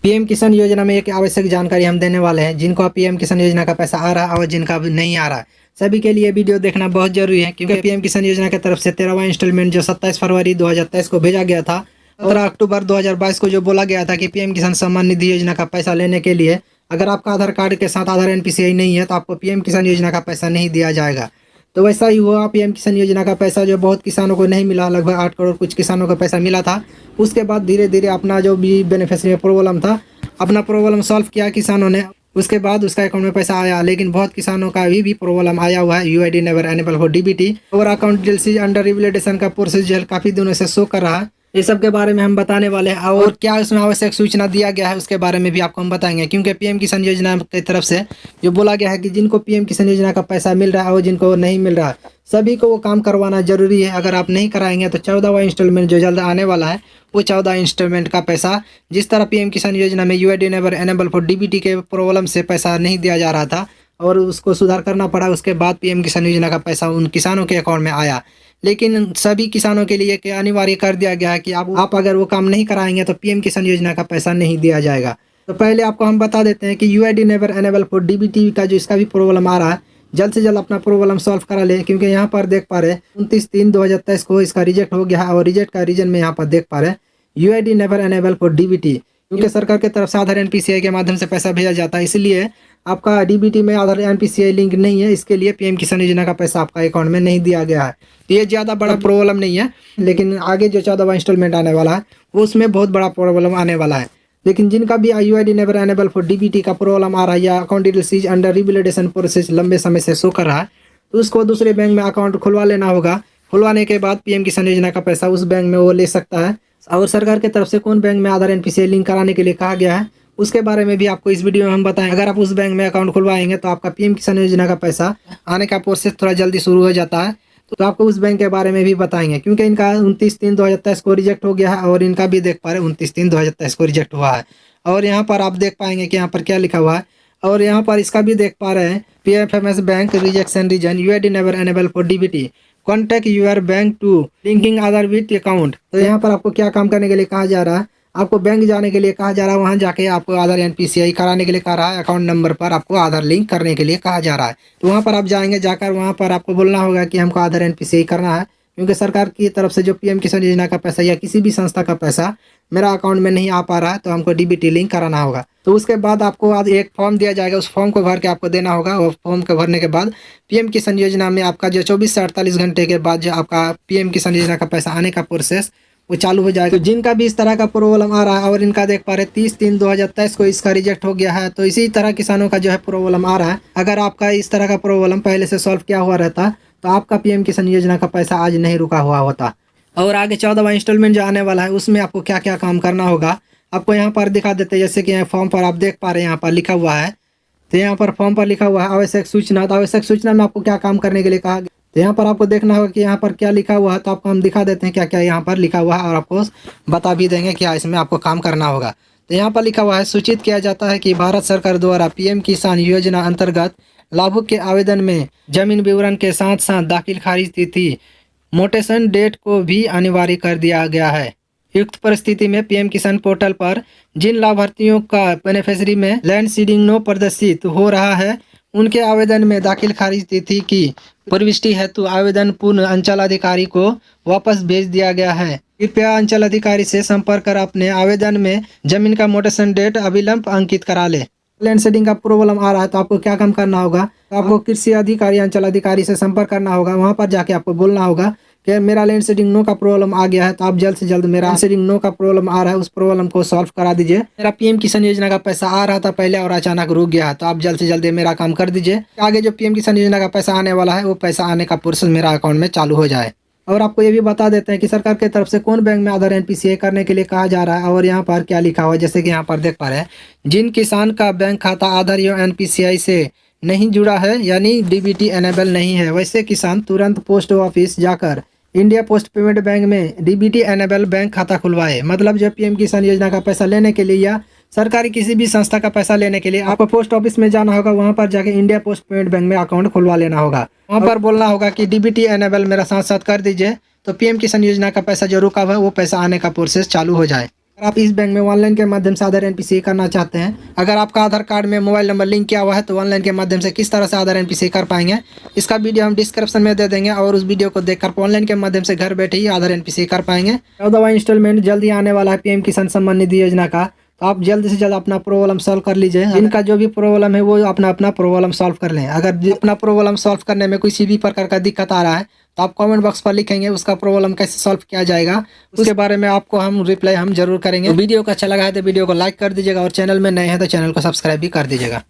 PM किसान योजना में एक आवश्यक जानकारी हम देने वाले हैं। जिनको पीएम किसान योजना का पैसा आ रहा है और जिनका नहीं आ रहा है, सभी के लिए वीडियो देखना बहुत जरूरी है, क्योंकि पीएम किसान योजना की तरफ से 13वां इंस्टॉलमेंट जो 27 फरवरी 2023 को भेजा गया था, 15 अक्टूबर 2022 को जो बोला गया था कि पीएम किसान सम्मान निधि योजना का पैसा लेने के लिए अगर आपका आधार कार्ड के साथ आधार एनपीसीआई नहीं है तो आपको पीएम किसान योजना का पैसा नहीं दिया जाएगा। तो वैसा ही हुआ, पीएम किसान योजना का पैसा जो बहुत किसानों को नहीं मिला, लगभग 8 करोड़ कुछ किसानों को पैसा मिला था। उसके बाद धीरे धीरे अपना जो भी बेनिफिशियरी प्रॉब्लम था, अपना प्रॉब्लम सॉल्व किया किसानों ने। उसके बाद उसका अकाउंट में पैसा आया, लेकिन बहुत किसानों का अभी भी प्रॉब्लम आया हुआ है। UID never enable for DBT और अकाउंट डिटेल्स अंडर रिवैलिडेशन का प्रोसेस जो है काफी दिनों से शो कर रहा है। ये सब के बारे में हम बताने वाले हैं, और क्या उसमें आवश्यक सूचना दिया गया है उसके बारे में भी आपको हम बताएंगे। क्योंकि पीएम किसान योजना की तरफ से जो बोला गया है कि जिनको पीएम किसान योजना का पैसा मिल रहा है और जिनको नहीं मिल रहा है, सभी को वो काम करवाना जरूरी है। अगर आप नहीं कराएंगे तो 14वां इंस्टॉलमेंट जो जल्द आने वाला है, वो 14 इंस्टॉलमेंट का पैसा, जिस तरह पीएम किसान योजना में UID never enable for DBT के प्रॉब्लम से पैसा नहीं दिया जा रहा था और उसको सुधार करना पड़ा, उसके बाद पीएम किसान योजना का पैसा उन किसानों के अकाउंट में आया। लेकिन सभी किसानों के लिए अनिवार्य कर दिया गया है कि आप अगर वो काम नहीं कराएंगे तो पीएम किसान योजना का पैसा नहीं दिया जाएगा। तो पहले आपको हम बता देते हैं कि UID never enable for DBT का जो इसका भी प्रॉब्लम आ रहा है, जल्द से जल्द अपना प्रॉब्लम सॉल्व करा ले। क्योंकि यहाँ पर देख पा रहे 29/3/2023 को इसका रिजेक्ट हो गया है, और रिजेक्ट का रीजन में यहाँ पर देख पा रहे UID never enable for DBT, क्योंकि सरकार की तरफ से आधार एनपीसीआई के माध्यम से पैसा भेजा जाता है, इसलिए आपका डीबीटी में आधार एनपीसीआई लिंक नहीं है, इसके लिए पीएम किसान योजना का पैसा आपका अकाउंट में नहीं दिया गया है। तो ये ज़्यादा बड़ा प्रॉब्लम नहीं है, लेकिन आगे जो 14वां इंस्टॉलमेंट आने वाला है वो उसमें बहुत बड़ा प्रॉब्लम आने वाला है। लेकिन जिनका भी UID never enable for DBT का प्रॉब्लम आ रहा है या अकाउंट डिटेल्स अंडर रिवैलिडेशन प्रोसेस लंबे समय से शो कर रहा है, तो उसको दूसरे बैंक में अकाउंट खुलवा लेना होगा। खुलवाने के बाद पीएम किसान योजना का पैसा उस बैंक में वो ले सकता है। और सरकार की तरफ से कौन बैंक में आधार एनपीसीआई लिंक कराने के लिए कहा गया है, उसके बारे में भी आपको इस वीडियो में हम बताएं। अगर आप उस बैंक में अकाउंट खुलवाएंगे तो आपका पीएम किसान योजना का पैसा आने का प्रोसेस थोड़ा जल्दी शुरू हो जाता है। तो आपको उस बैंक के बारे में भी बताएंगे, क्योंकि इनका 29/3/2023 को रिजेक्ट हो गया है, और इनका भी देख पा रहे 29/3/2023 को रिजेक्ट हुआ है। और यहाँ पर आप देख पाएंगे कि यहाँ पर क्या लिखा हुआ है, और यहाँ पर इसका भी देख पा रहे हैं PFMS bank rejection reason UID never enable for DBT, contact your bank to linking Aadhaar with account. तो यहाँ पर आपको क्या काम करने के लिए कहा जा रहा है, आपको बैंक जाने के लिए कहा जा रहा है, वहाँ जाके आपको आधार एनपीसीआई कराने के लिए कहा रहा है, अकाउंट नंबर पर आपको आधार लिंक करने के लिए कहा जा रहा है। तो वहाँ पर आप जाएंगे, जाकर वहाँ पर आपको बोलना होगा कि हमको आधार एनपीसीआई करना है, क्योंकि सरकार की तरफ से जो पीएम किसान योजना का पैसा या किसी भी संस्था का पैसा मेरा अकाउंट में नहीं आ पा रहा है, तो हमको डीबीटी लिंक कराना होगा। तो उसके बाद आपको आज एक फॉर्म दिया जाएगा, उस फॉर्म को भर के आपको देना होगा, और फॉर्म को भरने के बाद पीएम किसान योजना में आपका जो 24 से 48 घंटे के बाद जो आपका पीएम किसान योजना का पैसा आने का प्रोसेस वो चालू हो जाएगा। तो जिनका भी इस तरह का प्रॉब्लम आ रहा है, और इनका देख पा रहे 30/3/2023 को इसका रिजेक्ट हो गया है, तो इसी तरह किसानों का जो है प्रॉब्लम आ रहा है। अगर आपका इस तरह का प्रॉब्लम पहले से सॉल्व किया हुआ रहता तो आपका पीएम किसान योजना का पैसा आज नहीं रुका हुआ होता। और आगे 14वां इंस्टॉलमेंट जो आने वाला है उसमें आपको क्या क्या काम करना होगा आपको यहाँ पर दिखा देते हैं। जैसे कि यहाँ फॉर्म पर आप देख पा रहे हैं, यहाँ पर लिखा हुआ है, तो यहाँ पर फॉर्म पर लिखा हुआ है आवश्यक सूचना। तो आवश्यक सूचना में आपको क्या काम करने के लिए कहा, तो यहाँ पर आपको देखना होगा कि यहाँ पर क्या लिखा हुआ है। तो आपको हम दिखा देते हैं क्या क्या यहाँ पर लिखा हुआ है, और आपको बता भी देंगे क्या इसमें आपको काम करना होगा। तो यहाँ पर लिखा हुआ है, सूचित किया जाता है कि भारत सरकार द्वारा पीएम किसान योजना अंतर्गत लाभुक के आवेदन में जमीन विवरण के साथ साथ दाखिल खारिज तिथि मोटेशन डेट को भी अनिवार्य कर दिया गया है। युक्त परिस्थिति में पीएम किसान पोर्टल पर जिन लाभार्थियों का बेनिफिशियरी में लैंड सीडिंग नो प्रदर्शित हो रहा है, उनके आवेदन में दाखिल खारिज तिथि की प्रविष्टि हेतु आवेदन पूर्ण अंचल अधिकारी को वापस भेज दिया गया है। कृपया अंचल अधिकारी से संपर्क कर अपने आवेदन में जमीन का मोटेशन डेट अविलंब अंकित करा ले। लैंड सीडिंग का प्रॉब्लम आ रहा है तो आपको क्या काम करना होगा, तो आपको कृषि अधिकारी अंचल अधिकारी से संपर्क करना होगा। वहां पर जाके आपको बोलना होगा कि मेरा लैंड सीडिंग नो का प्रॉब्लम आ गया है, तो आप जल्द से जल्द मेरा लैंड सीडिंग नो का प्रॉब्लम आ रहा है उस प्रॉब्लम को सॉल्व करा दीजिए। मेरा पीएम किसान योजना का पैसा आ रहा था पहले और अचानक रुक गया है, तो आप जल्द से जल्द मेरा काम कर दीजिए। आगे जो पीएम किसान योजना का पैसा आने वाला है वो पैसा आने का प्रोसेस मेरा अकाउंट में चालू हो जाए। और आपको ये भी बता देते हैं कि सरकार की तरफ से कौन बैंक में आधार एनपीसीआई करने के लिए कहा जा रहा है, और यहाँ पर क्या लिखा हुआ है। जैसे कि यहाँ पर देख पा रहे हैं, जिन किसान का बैंक खाता आधार या एनपीसीआई से नहीं जुड़ा है यानी डीबीटी एनेबल नहीं है, वैसे किसान तुरंत पोस्ट ऑफिस जाकर इंडिया पोस्ट पेमेंट बैंक में डीबीटी एनेबल बैंक खाता खुलवाए। मतलब जब पीएम किसान योजना का पैसा लेने के लिए या सरकारी किसी भी संस्था का पैसा लेने के लिए आपको पोस्ट ऑफिस में जाना होगा, वहां पर जाके इंडिया पोस्ट पेमेंट बैंक में अकाउंट खुलवा लेना होगा। वहां पर बोलना होगा कि डीबीटी एनेबल मेरा साथ साथ कर दीजिए, तो पीएम किसान योजना का पैसा जो रुका हुआ है वो पैसा आने का प्रोसेस चालू हो जाए। अगर आप इस बैंक में ऑनलाइन के माध्यम से आधार एनपीसीआई करना चाहते हैं, अगर आपका आधार कार्ड में मोबाइल नंबर लिंक किया हुआ है तो ऑनलाइन के माध्यम से किस तरह से आधार एनपीसीआई कर पाएंगे, इसका वीडियो हम डिस्क्रिप्शन में दे देंगे और उस वीडियो को देखकर ऑनलाइन के माध्यम से घर बैठे ही आधार एनपीसीआई कर पाएंगे। 14वां इंस्टॉलमेंट जल्दी आने वाला है पीएम किसान सम्मान निधि योजना का, तो आप जल्द से जल्द अपना प्रॉब्लम सॉल्व कर लीजिए। जिनका जो भी प्रॉब्लम है वो अपना अपना प्रॉब्लम सॉल्व कर लें। अगर अपना प्रॉब्लम सॉल्व करने में किसी भी प्रकार का दिक्कत आ रहा है तो आप कमेंट बॉक्स पर लिखेंगे, उसका प्रॉब्लम कैसे सॉल्व किया जाएगा उसके बारे में आपको हम रिप्लाई जरूर करेंगे। तो वीडियो को अच्छा लगा है तो वीडियो को लाइक कर दीजिएगा और चैनल में नए हैं तो चैनल को सब्सक्राइब भी कर दीजिएगा।